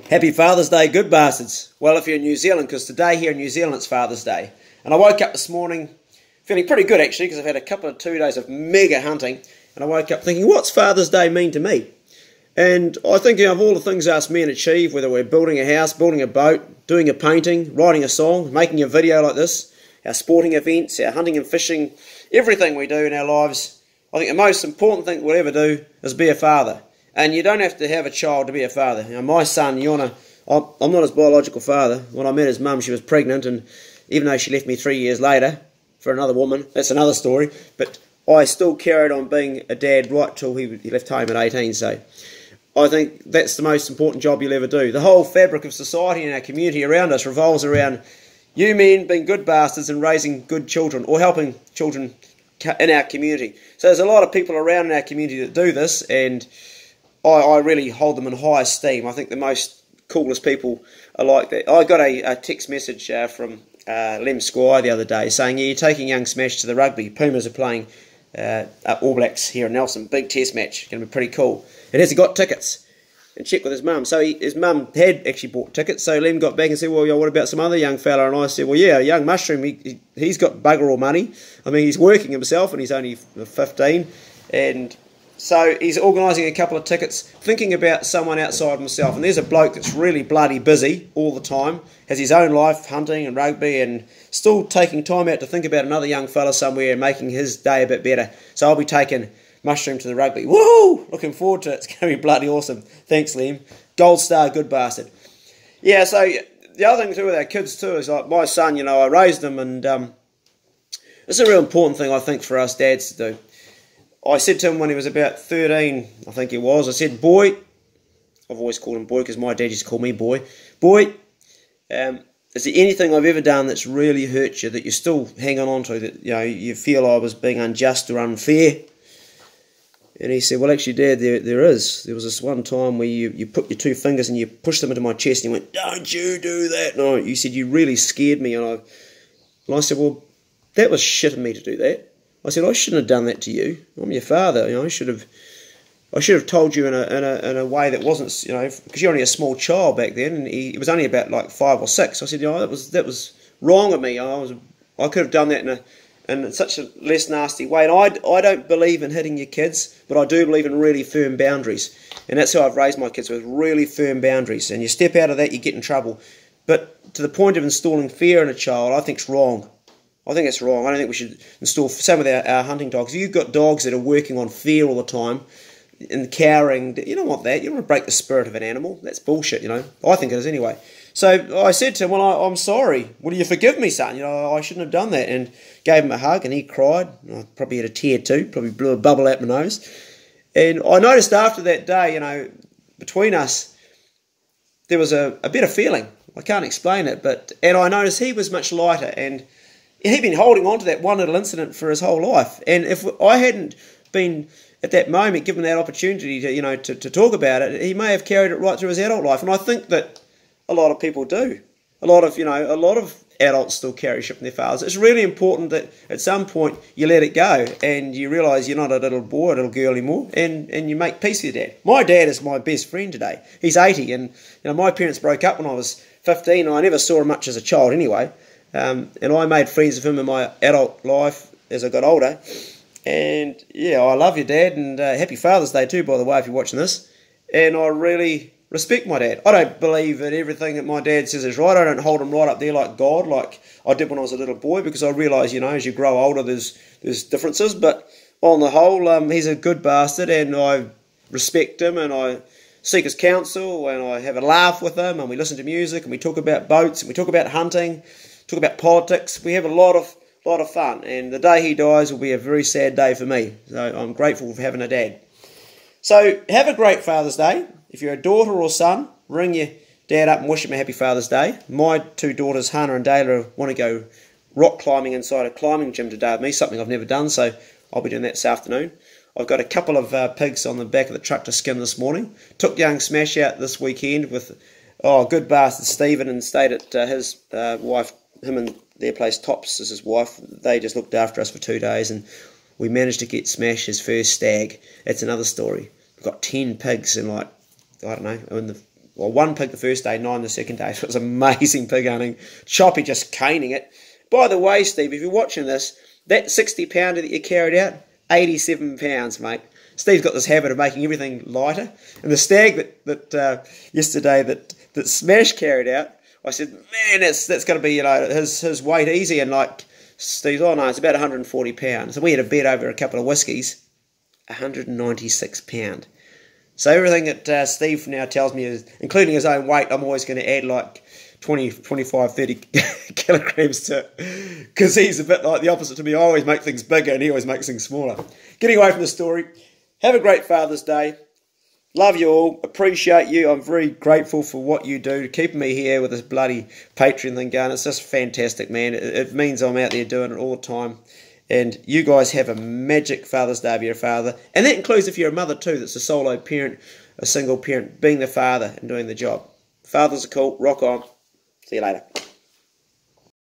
Happy Father's Day, good bastards. Well, if you're in New Zealand, because today here in New Zealand it's Father's Day. And I woke up this morning feeling pretty good actually, because I've had a couple of 2 days of mega hunting. And I woke up thinking, what's Father's Day mean to me? And I think of all the things us men achieve, whether we're building a house, building a boat, doing a painting, writing a song, making a video like this, our sporting events, our hunting and fishing, everything we do in our lives, I think the most important thing we'll ever do is be a father. And you don't have to have a child to be a father. You know, my son, Yona, I'm not his biological father. When I met his mum, she was pregnant, and even though she left me 3 years later for another woman, that's another story, but I still carried on being a dad right till he left home at 18, so I think that's the most important job you'll ever do. The whole fabric of society and our community around us revolves around you men being good bastards and raising good children, or helping children in our community. So there's a lot of people around in our community that do this, and I really hold them in high esteem. I think the most coolest people are like that. I got a text message from Lem Squire the other day saying, yeah, you're taking young Smash to the rugby. Pumas are playing All Blacks here in Nelson. Big test match. Going to be pretty cool. And has he got tickets? And checked with his mum. So his mum had actually bought tickets. So Lem got back and said, well, what about some other young fella? And I said, well, yeah, a young mushroom. He's got bugger all money. I mean, he's working himself and he's only 15. And so he's organising a couple of tickets, thinking about someone outside himself. And there's a bloke that's really bloody busy all the time, has his own life, hunting and rugby, and still taking time out to think about another young fella somewhere and making his day a bit better. So I'll be taking Mushroom to the rugby. Woo! Looking forward to it. It's going to be bloody awesome. Thanks, Liam. Gold star, good bastard. Yeah, so the other thing to do with our kids too is like my son, you know, I raised him, and it's a real important thing I think for us dads to do. I said to him when he was about 13, I think he was, I said, boy, I've always called him boy because my dad used to call me boy, is there anything I've ever done that's really hurt you that you're still hanging on to, that you know you feel I was being unjust or unfair? And he said, well, actually, Dad, there is. There was this one time where you put your two fingers and you pushed them into my chest and you went, don't you do that. No, you said, you really scared me. And I said, well, that was shit of me to do that. I said, I shouldn't have done that to you. I'm your father. You know, I should have told you in a way that wasn't, you know, because you're only a small child back then, and he was only about like 5 or 6. I said, you know, that was wrong of me. I could have done that in such a less nasty way. And I don't believe in hitting your kids, but I do believe in really firm boundaries. And that's how I've raised my kids, with really firm boundaries. And you step out of that, you get in trouble. But to the point of installing fear in a child, I think it's wrong. I think it's wrong. I don't think we should install, same with our hunting dogs. You've got dogs that are working on fear all the time and cowering. You don't want that. You don't want to break the spirit of an animal. That's bullshit, you know. I think it is anyway. So I said to him, well, I'm sorry. Will you forgive me, son? You know, I shouldn't have done that. And gave him a hug, and he cried. I probably had a tear too. Probably blew a bubble out my nose. And I noticed after that day, you know, between us, there was a better feeling. I can't explain it, and I noticed he was much lighter, and he'd been holding on to that one little incident for his whole life. And if I hadn't been at that moment given that opportunity to, you know, to talk about it, he may have carried it right through his adult life. And I think that a lot of people do. A lot of adults still carry shit from their fathers. It's really important that at some point you let it go and you realise you're not a little boy or a little girl anymore, and you make peace with your dad. My dad is my best friend today. He's 80, and you know, my parents broke up when I was 15, and I never saw him much as a child anyway. And I made friends with him in my adult life as I got older. And yeah, I love you, Dad, and happy Father's Day too, by the way, if you're watching this. And I really respect my dad. I don't believe that everything that my dad says is right. I don't hold him right up there like God, like I did when I was a little boy, because I realise, you know, as you grow older, there's differences. But on the whole, he's a good bastard, and I respect him, and I seek his counsel, and I have a laugh with him, and we listen to music, and we talk about boats, and we talk about hunting, talk about politics. We have a lot of fun, and the day he dies will be a very sad day for me. So I'm grateful for having a dad. So have a great Father's Day. If you're a daughter or son, ring your dad up and wish him a happy Father's Day. My two daughters, Hannah and Dayla, want to go rock climbing inside a climbing gym today with me, something I've never done, so I'll be doing that this afternoon. I've got a couple of pigs on the back of the truck to skin this morning. Took young Smash out this weekend with, good bastard Stephen, and stayed at his wife, him and their place, Tops is his wife. They just looked after us for 2 days, and we managed to get Smash his first stag. That's another story. We've got 10 pigs in, like, I don't know, in the Well, 1 pig the first day, 9 the second day. So it was amazing pig hunting. Choppy just caning it. By the way, Steve, if you're watching this, that 60 pounder that you carried out, 87 pounds, mate. Steve's got this habit of making everything lighter. And the stag that yesterday that Smash carried out, I said, man, that's going to be, his weight easy. And like Steve's, oh no, it's about 140 pounds. So we had a bet over a couple of whiskies, 196 pound. So everything that Steve now tells me is, including his own weight, I'm always going to add like 20, 25, 30 kilograms to it. Because he's a bit like the opposite to me. I always make things bigger and he always makes things smaller. Getting away from the story, have a great Father's Day. Love you all. Appreciate you. I'm very grateful for what you do, keeping me here with this bloody Patreon thing going. It's just fantastic, man. It means I'm out there doing it all the time. And you guys have a magic Father's Day if you're a father. And that includes if you're a mother too, that's a solo parent, a single parent, being the father and doing the job. Fathers are cool. Rock on. See you later.